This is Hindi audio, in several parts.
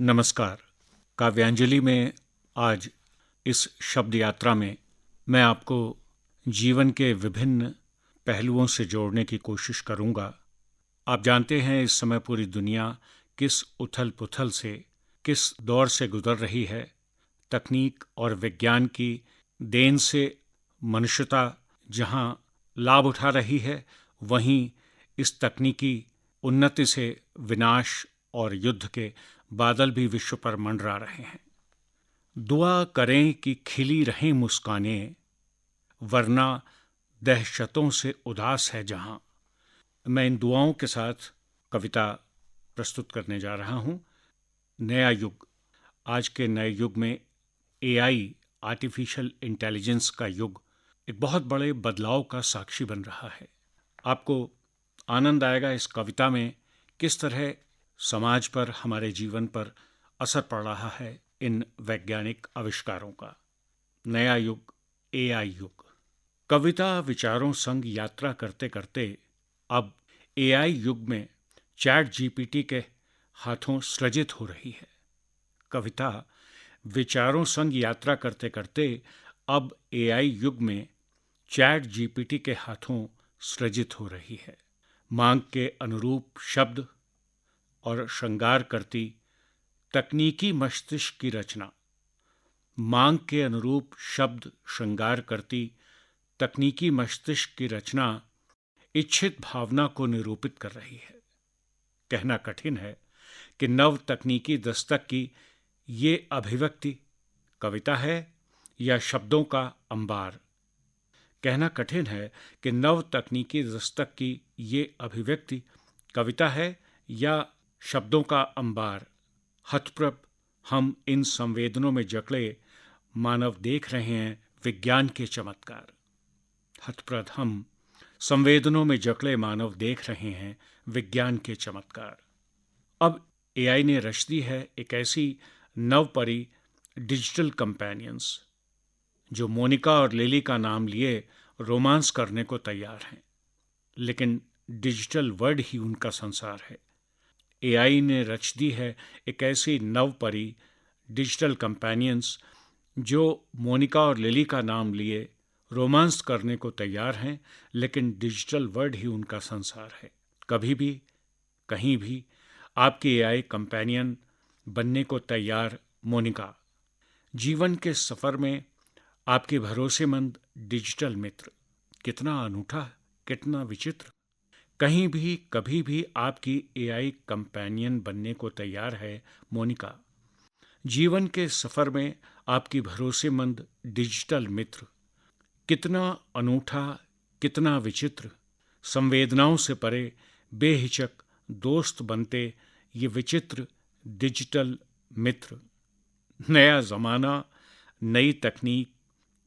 नमस्कार। काव्यांजलि में आज इस शब्द यात्रा में मैं आपको जीवन के विभिन्न पहलुओं से जोड़ने की कोशिश करूंगा। आप जानते हैं इस समय पूरी दुनिया किस उथल-पुथल से, किस दौर से गुजर रही है। तकनीक और विज्ञान की देन से मनुष्यता जहां लाभ उठा रही है, वहीं इस तकनीकी उन्नति से विनाश और युद्ध के बादल भी विश्व पर मंडरा रहे हैं। दुआ करें कि खिली रहें मुस्कानें, वरना दहशतों से उदास है जहां। मैं इन दुआओं के साथ कविता प्रस्तुत करने जा रहा हूं। नया युग, आज के नए युग में एआई, आर्टिफिशियल इंटेलिजेंस का युग एक बहुत बड़े बदलाव का साक्षी बन रहा है। आपको आनंद आएगा इस कविता में किस तरह समाज पर, हमारे जीवन पर असर पड़ रहा है इन वैज्ञानिक आविष्कारों का। नया युग, एआई युग। कविता विचारों संग यात्रा करते करते अब एआई युग में चैट जीपीटी के हाथों सृजित हो रही है। कविता विचारों संग यात्रा करते करते अब एआई युग में चैट जीपीटी के हाथों सृजित हो रही है। मांग के अनुरूप शब्द और श्रृंगार करती तकनीकी मस्तिष्क की रचना। मांग के अनुरूप शब्द श्रृंगार करती तकनीकी मस्तिष्क की रचना इच्छित भावना को निरूपित कर रही है। कहना कठिन है कि नव तकनीकी दस्तक की ये अभिव्यक्ति कविता है या शब्दों का अंबार। कहना कठिन है कि नव तकनीकी दस्तक की ये अभिव्यक्ति कविता है या शब्दों का अंबार। हतप्रभ हम इन संवेदनों में जकड़े मानव देख रहे हैं विज्ञान के चमत्कार। हतप्रभ हम संवेदनों में जकड़े मानव देख रहे हैं विज्ञान के चमत्कार। अब एआई ने रच दी है एक ऐसी नवपरी डिजिटल कंपेनियंस जो मोनिका और लिली का नाम लिए रोमांस करने को तैयार हैं, लेकिन डिजिटल वर्ड ही उनका संसार है। एआई ने रच दी है एक ऐसी नवपरी डिजिटल कंपेनियंस जो मोनिका और लिली का नाम लिए रोमांस करने को तैयार हैं, लेकिन डिजिटल वर्ड ही उनका संसार है। कभी भी, कहीं भी आपकी एआई कंपेनियन बनने को तैयार मोनिका। जीवन के सफर में आपके भरोसेमंद डिजिटल मित्र। कितना अनूठा, कितना विचित्र। कहीं भी, कभी भी आपकी एआई कंपेनियन बनने को तैयार है मोनिका। जीवन के सफर में आपकी भरोसेमंद डिजिटल मित्र। कितना अनूठा, कितना विचित्र। संवेदनाओं से परे बेहिचक दोस्त बनते ये विचित्र डिजिटल मित्र। नया जमाना, नई तकनीक,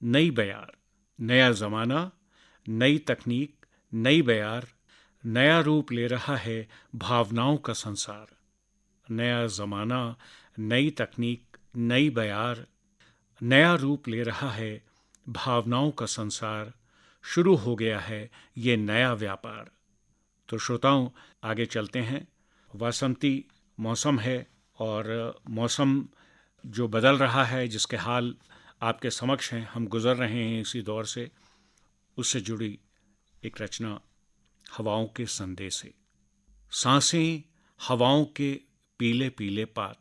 नई बयार। नया जमाना, नई तकनीक, नई बयार। नया रूप ले रहा है भावनाओं का संसार। नया जमाना, नई तकनीक, नई बयार। नया रूप ले रहा है भावनाओं का संसार। शुरू हो गया है ये नया व्यापार। तो श्रोताओं, आगे चलते हैं। वासंती मौसम है और मौसम जो बदल रहा है, जिसके हाल आपके समक्ष हैं, हम गुजर रहे हैं इसी दौर से, उससे जुड़ी एक रचना हवाओं के संदेशे। सांसें हवाओं के पीले पीले पात,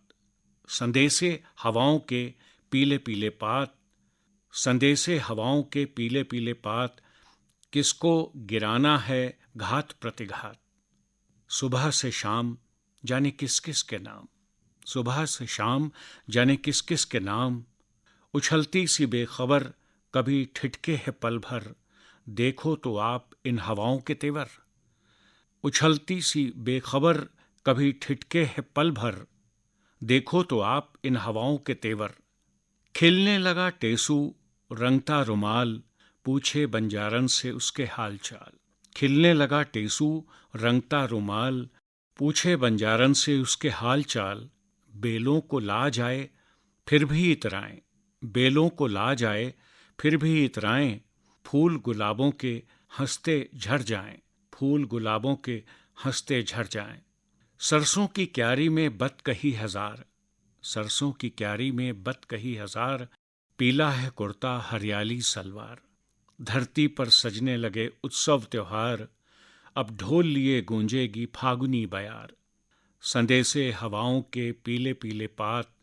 संदेशे हवाओं के पीले पीले पात। संदेशे हवाओं के पीले पीले पात, किसको गिराना है घात प्रतिघात। सुबह से शाम जाने किस किस के नाम। सुबह से शाम जाने किस किस के नाम। उछलती सी बेखबर कभी ठिठके है पल भर, देखो तो आप इन हवाओं के तेवर। उछलती सी बेखबर कभी ठिठके है पल भर, देखो तो आप इन हवाओं के तेवर। खिलने लगा टेसू रंगता रुमाल, पूछे बंजारन से उसके हाल चाल। खिलने लगा टेसू रंगता रुमाल, पूछे बंजारन से उसके हाल चाल। बेलों को ला जाए फिर भी इतराएं, बेलों को ला जाए फिर भी इतराएं। फूल गुलाबों के हंसते झड़ जाएं, फूल गुलाबों के हंसते झड़ जाएं। सरसों की क्यारी में बत कही हजार, सरसों की क्यारी में बत कही हजार, पीला है कुर्ता हरियाली सलवार। धरती पर सजने लगे उत्सव त्योहार, अब ढोल लिए गूंजेगी फागुनी बयार। संदेशे हवाओं के पीले पीले पात,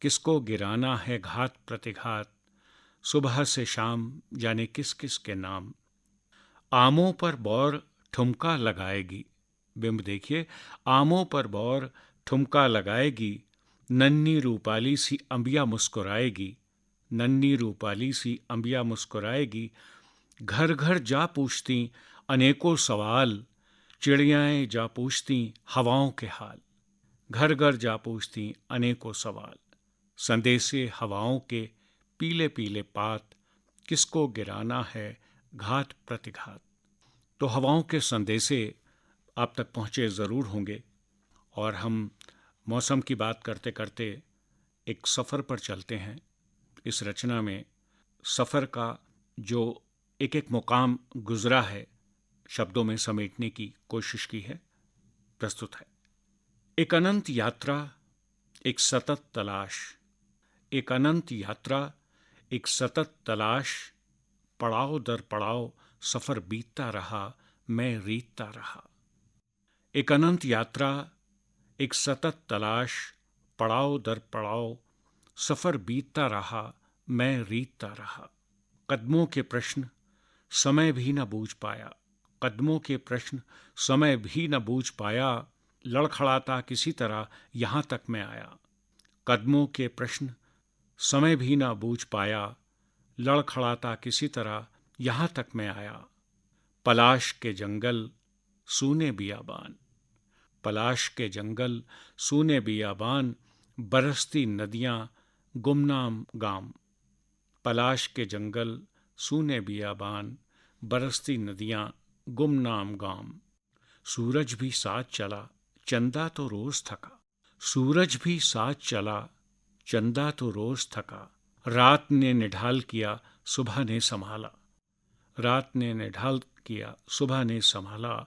किसको गिराना है घात प्रतिघात। सुबह से शाम जाने किस किस के नाम, आमों पर बौर ठुमका लगाएगी। बिंब देखिए, आमों पर बौर ठुमका लगाएगी, नन्ही रूपाली सी अंबिया मुस्कुराएगी। नन्ही रूपाली सी अंबिया मुस्कुराएगी। घर घर जा पूछती अनेकों सवाल, चिड़ियाएं जा पूछती हवाओं के हाल। घर घर जा पूछती अनेकों सवाल, संदेशे हवाओं के पीले पीले पात, किसको गिराना है घात प्रतिघात। तो हवाओं के संदेशे आप तक पहुँचे ज़रूर होंगे, और हम मौसम की बात करते करते एक सफ़र पर चलते हैं। इस रचना में सफ़र का जो एक एक मुकाम गुजरा है, शब्दों में समेटने की कोशिश की है। प्रस्तुत है। एक अनंत यात्रा, एक सतत तलाश। एक अनंत यात्रा, एक सतत तलाश, पड़ाव दर पड़ाव सफ़र बीतता रहा, मैं रीतता रहा। एक अनंत यात्रा, एक सतत तलाश, पड़ाव दर पड़ाव सफ़र बीतता रहा, मैं रीतता रहा। कदमों के प्रश्न समय भी न बूझ पाया, कदमों के प्रश्न समय भी न बूझ पाया, लड़खड़ाता किसी तरह यहाँ तक मैं आया। कदमों के प्रश्न समय भी न बूझ पाया, लड़खड़ाता किसी तरह यहाँ तक मैं आया। पलाश के जंगल सूने बियाबान, पलाश के जंगल सूने बियाबान, बरसती नदियाँ गुमनाम गाम। पलाश के जंगल सूने बियाबान, बरसती नदियाँ गुमनाम गाम। सूरज भी साथ चला, चंदा तो रोज थका। सूरज भी साथ चला, चंदा तो रोज थका। रात ने निढाल किया, सुबह ने संभाला। रात ने निढाल किया, सुबह ने संभाला।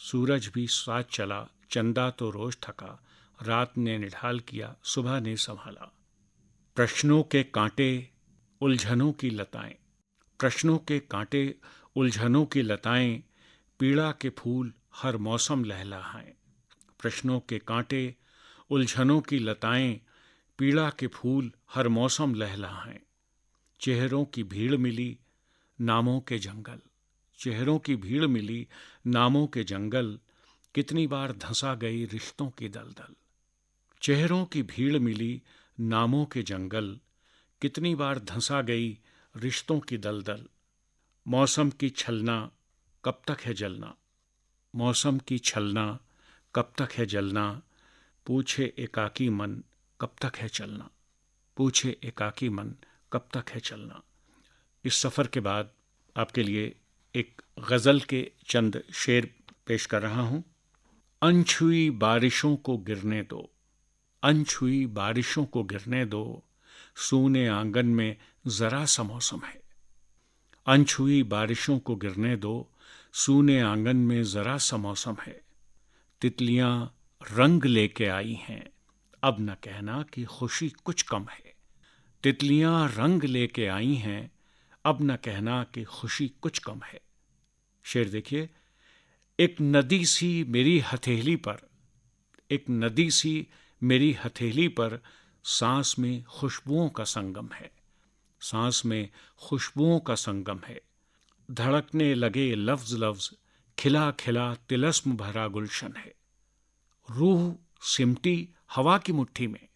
सूरज भी साथ चला, चंदा तो रोज थका। रात ने निढाल किया, सुबह ने संभाला। प्रश्नों के कांटे, उलझनों की लताएं। प्रश्नों के कांटे, उलझनों की लताएं, पीड़ा के फूल हर मौसम लहलहाएं। प्रश्नों के कांटे, उलझनों की लताएं, पीड़ा के फूल हर मौसम लहलहाएं। चेहरों की भीड़ मिली, नामों के जंगल। चेहरों की भीड़ मिली, नामों के जंगल, कितनी बार धंसा गई रिश्तों की दलदल। चेहरों की भीड़ मिली, नामों के जंगल, कितनी बार धंसा गई रिश्तों की दलदल। मौसम की छलना कब तक है जलना, मौसम की छलना कब तक है जलना। पूछे एकाकी मन कब तक है चलना, पूछे एकाकी मन कब तक है चलना। इस सफ़र के बाद आपके लिए एक गज़ल के चंद शेर पेश कर रहा हूँ। अनछुई बारिशों को गिरने दो, अनछुई बारिशों को गिरने दो, सूने आंगन में ज़रा सा मौसम है। अनछुई बारिशों को गिरने दो, सूने आंगन में ज़रा सा मौसम है। तितलियां रंग लेके आई हैं, अब न कहना कि खुशी कुछ कम है। तितलियां रंग लेके आई हैं, अब न कहना कि खुशी कुछ कम है। शेर देखिए। एक नदी सी मेरी हथेली पर, एक नदी सी मेरी हथेली पर, सांस में खुशबुओं का संगम है। सांस में खुशबुओं का संगम है। धड़कने लगे लफ्ज लफ्ज, खिला खिला तिलस्म भरा गुलशन है। रूह सिमटी हवा की मुट्ठी में,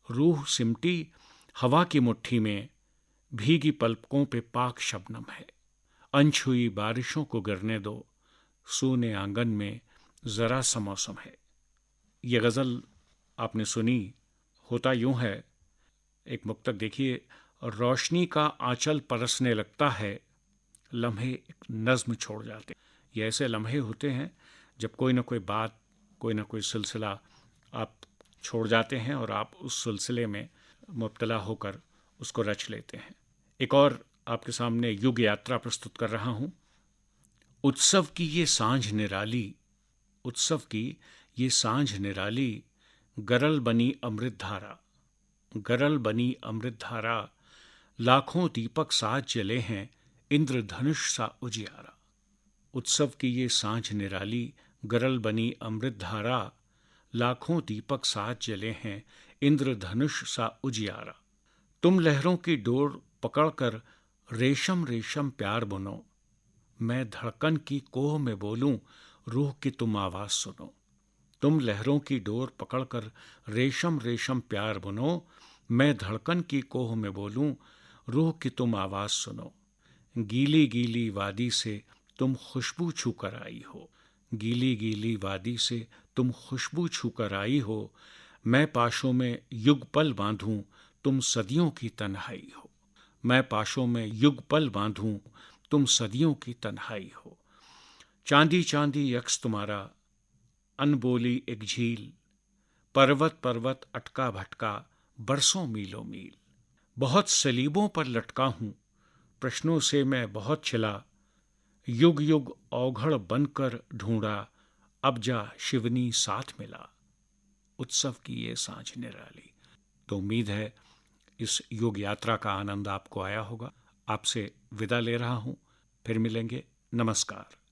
रूह सिमटी हवा की मुट्ठी में, भीगी पलकों पे पाक शबनम है। अनछुई बारिशों को गिरने दो, सूने आंगन में ज़रा सा मौसम है। ये गज़ल आपने सुनी। होता यूं है, एक मुक्तक देखिए। रोशनी का आंचल परसने लगता है, लम्हे एक नज़्म छोड़ जाते। ये ऐसे लम्हे होते हैं जब कोई ना कोई बात, कोई ना कोई सिलसिला आप छोड़ जाते हैं और आप उस सिलसिले में मुब्तला होकर उसको रच लेते हैं। एक और आपके सामने युग यात्रा प्रस्तुत कर रहा हूँ। उत्सव की ये सांझ निराली, उत्सव की ये सांझ निराली, गरल बनी अमृत धारा, गरल बनी अमृत धारा, लाखों दीपक साथ जले हैं, इंद्रधनुष सा उजियारा। उत्सव की ये सांझ निराली, गरल बनी अमृत धारा, लाखों दीपक साथ जले हैं, इंद्रधनुष सा उजियारा। तुम लहरों की डोर पकड़कर रेशम रेशम प्यार बुनो, मैं धड़कन की कोह में बोलूं, रूह की तुम आवाज सुनो। तुम लहरों की डोर पकड़कर रेशम रेशम प्यार बुनो, मैं धड़कन की कोह में बोलूं, रूह की तुम आवाज सुनो। गीली गीली वादी से तुम खुशबू छूकर आई हो, गीली गीली वादी से तुम खुशबू छूकर आई हो, मैं पाशों में युगपल बांधूं, तुम सदियों की तन्हाई हो। मैं पाशों में युगपल बांधूं, तुम सदियों की तन्हाई हो। चांदी चांदी यक्स तुम्हारा, अनबोली एक झील, पर्वत पर्वत अटका भटका, बरसों मीलों मील। बहुत सलीबों पर लटका हूं, प्रश्नों से मैं बहुत छिला, युग युग औघड़ बनकर ढूंढा, अब जा शिवनी साथ मिला। उत्सव की ये सांझ निराली। तो उम्मीद है इस योग यात्रा का आनंद आपको आया होगा। आपसे विदा ले रहा हूं, फिर मिलेंगे। नमस्कार।